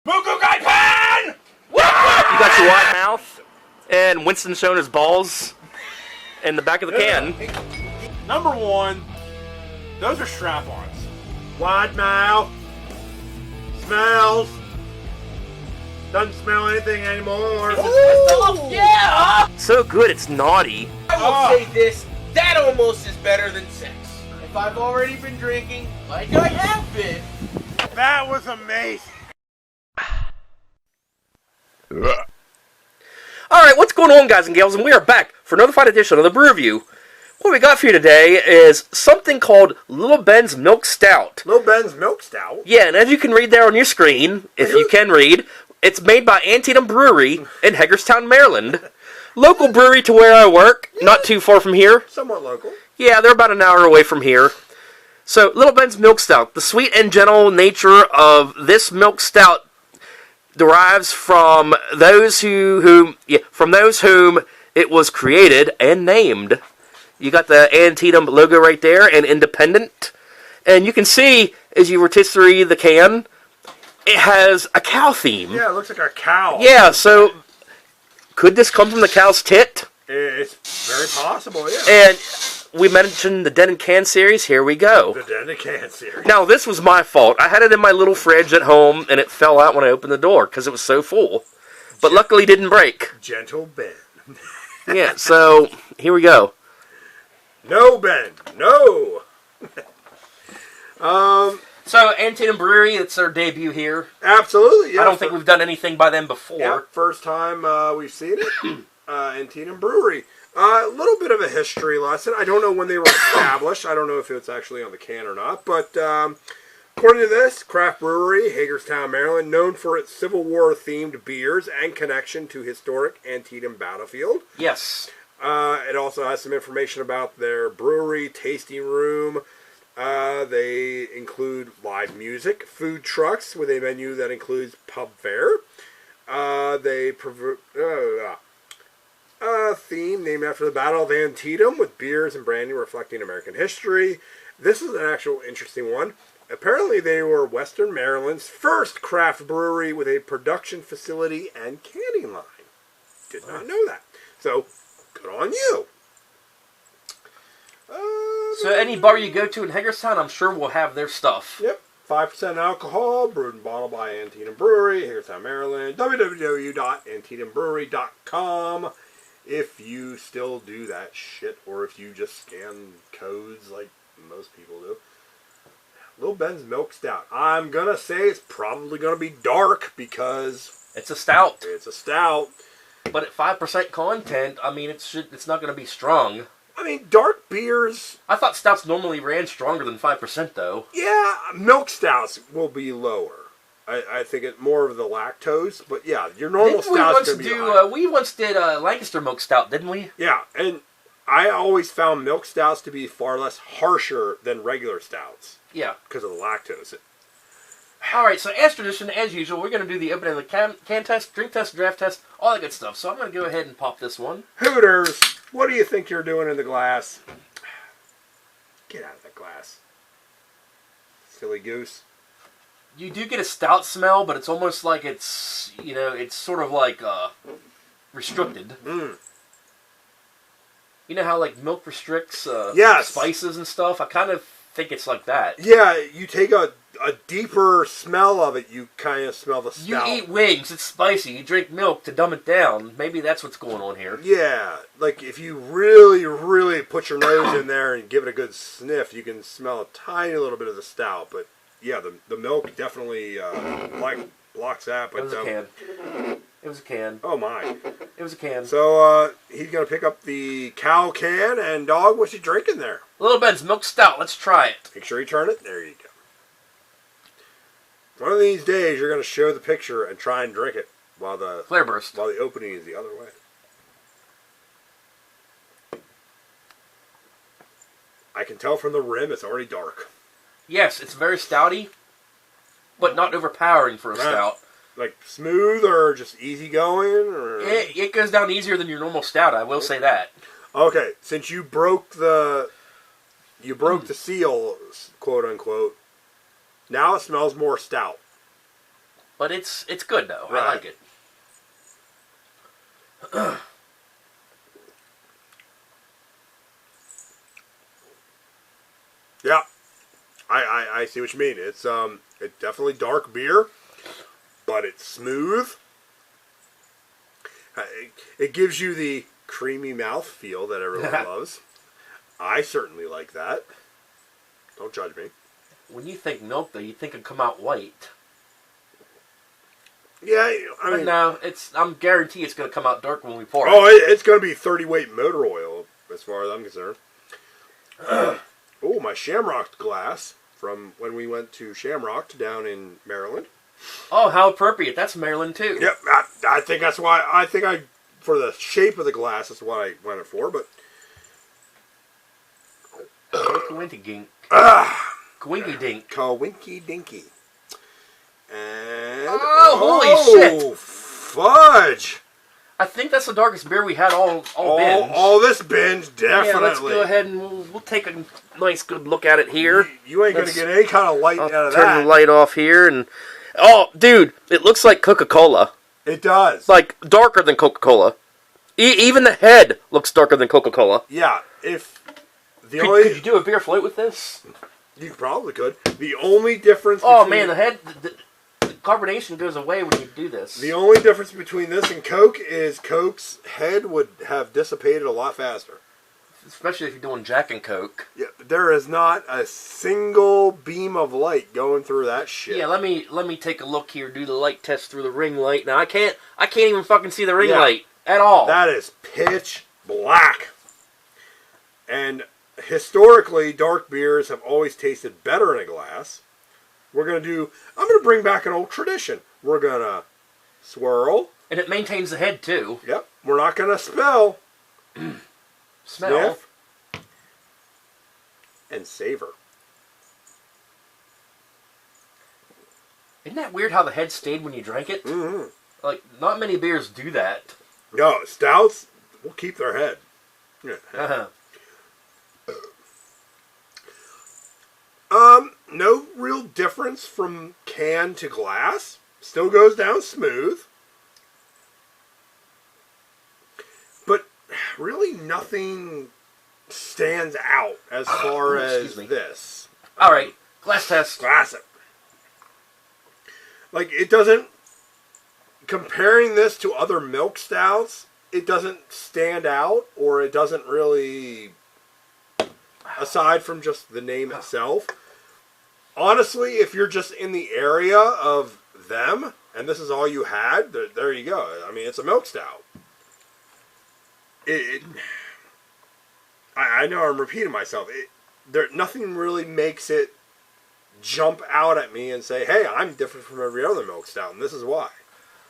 Buku Guy Pan! You got your wide mouth, and Winston showing his balls in the back of the can. Number one, those are strap-ons. Wide mouth. Smells. Doesn't smell anything anymore. Yeah! So good, it's naughty. I will say this, that almost is better than sex. If I've already been drinking, like I have been. That was amazing. Alright, what's going on, guys and gals? And we are back for another fine edition of the Brew Review. What we got for you today is something called Little Ben's Milk Stout. Little Ben's Milk Stout? Yeah, and as you can read there on your screen, if you can read, it's made by Antietam Brewery in Hagerstown, Maryland. Local brewery to where I work, not too far from here. Somewhat local. Yeah, they're about an hour away from here. So, Little Ben's Milk Stout. The sweet and gentle nature of this milk stout derives from those whom it was created and named. You got the Antietam logo right there, and independent. And you can see, as you rotisserie the can, it has a cow theme. Yeah, it looks like a cow. Yeah, so could this come from the cow's tit? It's very possible, yeah. And we mentioned the Den and Can series. Here we go. The Den and Can series. Now, this was my fault. I had it in my little fridge at home, and it fell out when I opened the door because it was so full. But luckily, it didn't break. Gentle Ben. Yeah, so here we go. No, Ben. No. So, Antietam Brewery, it's their debut here. Absolutely, yeah. I don't think we've done anything by them before. Yeah, first time we've seen it. Antietam Brewery. A little bit of a history lesson. I don't know when they were established. I don't know if it's actually on the can or not. But according to this, craft brewery, Hagerstown, Maryland, known for its Civil War-themed beers and connection to historic Antietam battlefield. Yes. It also has some information about their brewery, tasting room. They include live music, food trucks with a menu that includes pub fare. Theme named after the Battle of Antietam with beers and brandy reflecting American history. This is an actual interesting one. Apparently they were Western Maryland's first craft brewery with a production facility and canning line. Did not know that. So, good on you. So any bar you go to in Hagerstown, I'm sure will have their stuff. Yep. 5% alcohol, brewed and bottled by Antietam Brewery, Hagerstown, Maryland. www.antietamBrewery.com if you still do that shit, or if you just scan codes like most people do. Little Ben's Milk Stout. I'm going to say it's probably going to be dark because It's a stout. it's a stout. But at 5% content, I mean, it's not going to be strong. I mean, dark beers, I thought stouts normally ran stronger than 5%, though. yeah, milk stouts will be lower. I think it's more of the lactose, but yeah, your normal stout's going to be high. We once did a Lancaster milk stout, didn't we? Yeah, and I always found milk stouts to be far less harsher than regular stouts Yeah. because of the lactose. Alright, so as tradition, as usual, we're going to do the opening of the can test, drink test, draft test, all that good stuff. So I'm going to go ahead and pop this one. Hooters, what do you think you're doing in the glass? Get out of the glass. Silly goose. You do get a stout smell, but it's almost like it's, it's sort of like restricted. Mm. You know how like milk restricts Yes. spices and stuff? I kind of think it's like that. Yeah, you take a deeper smell of it, you kind of smell the stout. You eat wings, it's spicy. You drink milk to dumb it down. Maybe that's what's going on here. Yeah, like if you really, really put your nose in there and give it a good sniff, you can smell a tiny little bit of the stout. But yeah, the milk definitely blocks that. But It was a can. It was a can. Oh my! It was a can. So he's gonna pick up the cow can, and dog, what's he drinking there? Little Ben's Milk Stout. Let's try it. Make sure you turn it. There you go. One of these days, you're gonna show the picture and try and drink it while the Flare burst. while the opening is the other way. I can tell from the rim it's already dark. Yes, it's very stouty, but not overpowering for a stout. Like smooth or just easy going, or It goes down easier than your normal stout. I will say that. okay. Since you broke the seal, quote unquote. Now it smells more stout. But it's good though. Right. I like it. Yeah, I see what you mean. It's definitely dark beer, but it's smooth. It gives you the creamy mouth feel that everyone loves. I certainly like that. Don't judge me. When you think milk, though, you think it'd come out white. Yeah, I But mean, no, I'm guarantee it's going to come out dark when we pour it. oh, it's going to be 30 weight motor oil as far as I'm concerned. Oh, my Shamrock glass from when we went to Shamrock down in Maryland. Oh, how appropriate. That's Maryland, too. Yep, I think that's why. For the shape of the glass, that's what I went for. But Coinky dink. Coinky dink. Kawinky Dinky. And Oh, holy shit. Fudge! I think that's the darkest beer we had all binge. All this binge, definitely. Yeah, let's go ahead and we'll take a nice good look at it here. You ain't going to get any kind of light out of Turn that. the light off here and... Oh, dude, it looks like Coca-Cola. It does. Like, darker than Coca-Cola. Even the head looks darker than Coca-Cola. Yeah, if... Could you do a beer float with this? You probably could. The only difference Oh, between... man, the head... The carbonation goes away when you do this. The only difference between this and Coke is Coke's head would have dissipated a lot faster. Especially if you're doing Jack and Coke. Yeah, there is not a single beam of light going through that shit. Yeah, let me take a look here, do the light test through the ring light. Now I can't even fucking see the ring light at all. That is pitch black. And historically, dark beers have always tasted better in a glass. I'm going to bring back an old tradition. We're going to swirl. And it maintains the head too. Yep. We're not going to spill. Smell. Sniff. And savor. Isn't that weird how the head stayed when you drank it? Mm-hmm. Like, not many beers do that. No, stouts will keep their head. Yeah. No real difference from can to glass. Still goes down smooth. But really nothing stands out as far as this. Alright, glass test. Classic. Like, it doesn't... Comparing this to other milk stouts, it doesn't stand out, or it doesn't really... Aside from just the name itself... Honestly, if you're just in the area of them, and this is all you had, there you go. I mean, it's a milk stout. I know I'm repeating myself. Nothing really makes it jump out at me and say, "Hey, I'm different from every other milk stout, and this is why."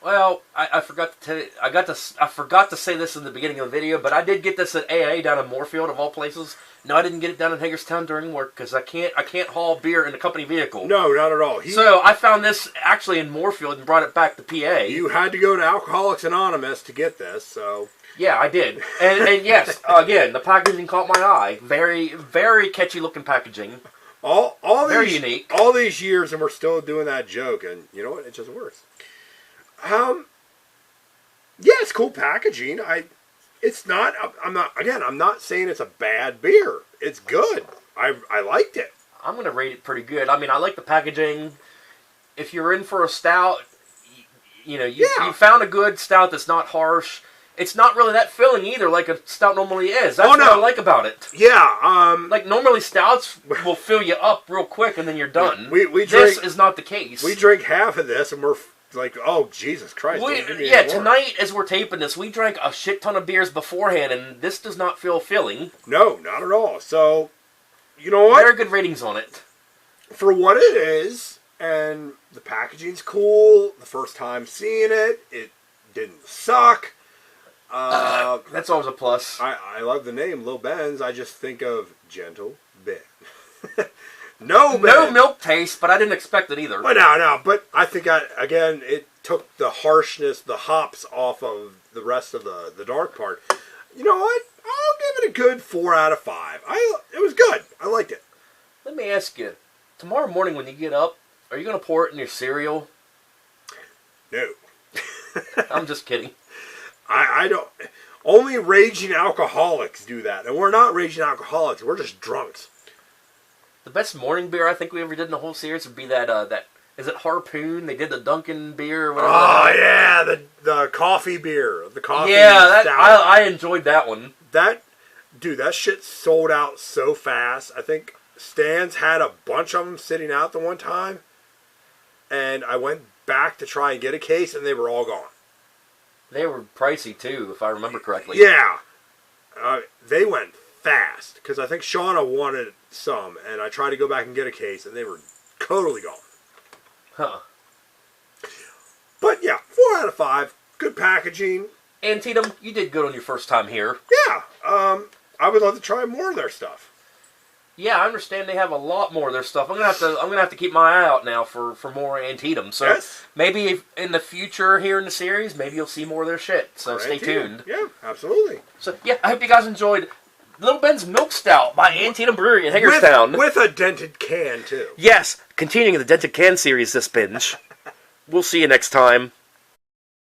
Well, I forgot to tell you, I forgot to say this in the beginning of the video, but I did get this at AA down in Moorfield of all places. No, I didn't get it down in Hagerstown during work because I can't haul beer in a company vehicle. No, not at all. So I found this actually in Moorfield and brought it back to PA. You had to go to Alcoholics Anonymous to get this, so... Yeah, I did. And yes, again, the packaging caught my eye. Very, very catchy looking packaging. All very these, unique. All these years, and we're still doing that joke, and you know what? It just works. Yeah, it's cool packaging. I'm not saying it's a bad beer. It's good. I liked it. I'm going to rate it pretty good. I mean, I like the packaging. If you're in for a stout, you found a good stout that's not harsh. It's not really that filling either, like a stout normally is. That's what I like about it. Yeah. Like, normally stouts will fill you up real quick and then you're done. This is not the case. We drink half of this and we're like, oh, Jesus Christ. Tonight, as we're taping this, we drank a shit ton of beers beforehand, and this does not feel filling. No, not at all. So, you know what? Very good ratings on it. For what it is, and the packaging's cool, the first time seeing it, it didn't suck. That's always a plus. I love the name, Lil Ben's. I just think of Gentle Ben. No milk taste, but I didn't expect it either. But no. But I think, again, it took the harshness, the hops off of the rest of the dark part. You know what? I'll give it a good 4 out of 5. It was good. I liked it. Let me ask you, tomorrow morning when you get up, are you going to pour it in your cereal? No. I'm just kidding. I don't. Only raging alcoholics do that, and we're not raging alcoholics. We're just drunks. The best morning beer I think we ever did in the whole series would be that is it Harpoon? They did the Dunkin' beer. Or whatever. Oh yeah, the coffee beer, the coffee. Yeah, stout. I enjoyed that one. That shit sold out so fast. I think Stan's had a bunch of them sitting out the one time, and I went back to try and get a case, and they were all gone. They were pricey too, if I remember correctly. Yeah, they went fast because I think Shauna wanted some, and I tried to go back and get a case, and they were totally gone. Huh. But yeah, 4 out of 5. Good packaging. Antietam, you did good on your first time here. Yeah, I would love to try more of their stuff. Yeah, I understand they have a lot more of their stuff. I'm gonna have to keep my eye out now for more Antietam. So Yes. maybe if in the future here in the series, maybe you'll see more of their shit. So stay tuned. Yeah, absolutely. So yeah, I hope you guys enjoyed Little Ben's Milk Stout by Antietam Brewery in Hagerstown. With a dented can too. Yes, continuing the Dented Can series this binge. We'll see you next time.